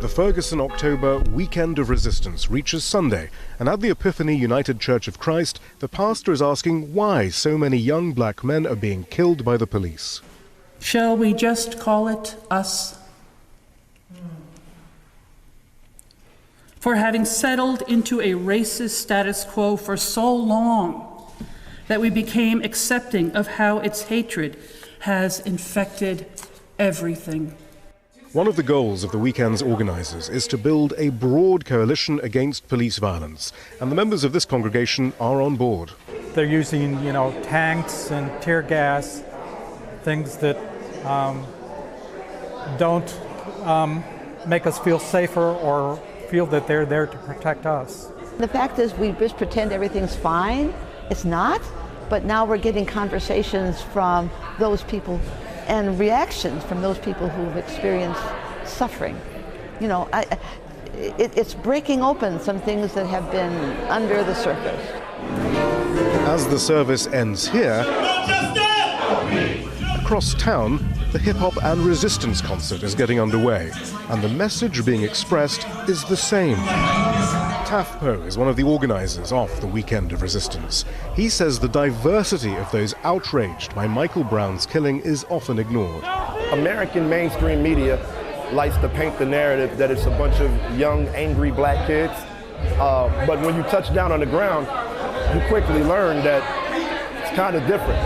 The Ferguson October Weekend of Resistance reaches Sunday, and at the Epiphany United Church of Christ, the pastor is asking why so many young black men are being killed by the police. Shall we just call it us? For having settled into a racist status quo for so long that we became accepting of how its hatred has infected everything. One of the goals of the weekend's organizers is to build a broad coalition against police violence, and the members of this congregation are on board. They're using, tanks and tear gas, things that don't make us feel safer or feel that they're there to protect us. The fact is we just pretend everything's fine. It's not, but now we're getting conversations from those people and reactions from those people who've experienced suffering. It's breaking open some things that have been under the surface. As the service ends here, across town, the hip-hop and resistance concert is getting underway, and the message being expressed is the same. Taff Poe is one of the organizers of the Weekend of Resistance. He says the diversity of those outraged by Michael Brown's killing is often ignored. American mainstream media likes to paint the narrative that it's a bunch of young, angry black kids. But when you touch down on the ground, you quickly learn that it's kind of different.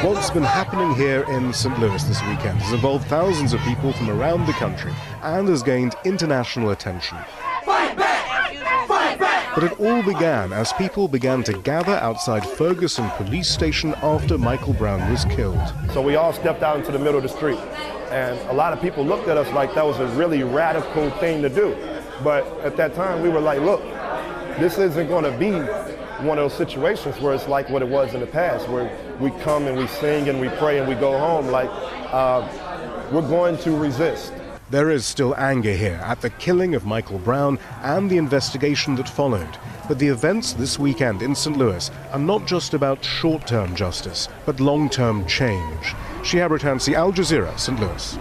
What's been happening here in St. Louis this weekend has involved thousands of people from around the country and has gained international attention. Fight back! Fight back! But it all began as people began to gather outside Ferguson police station after Michael Brown was killed. So we all stepped out into the middle of the street, and a lot of people looked at us like that was a really radical thing to do. But at that time, we were like, look, this isn't going to be one of those situations where it's like what it was in the past, where we come and we sing and we pray and we go home. Like, we're going to resist. There is still anger here at the killing of Michael Brown and the investigation that followed. But the events this weekend in St. Louis are not just about short-term justice, but long-term change. Shihab Rattansi, Al Jazeera, St. Louis.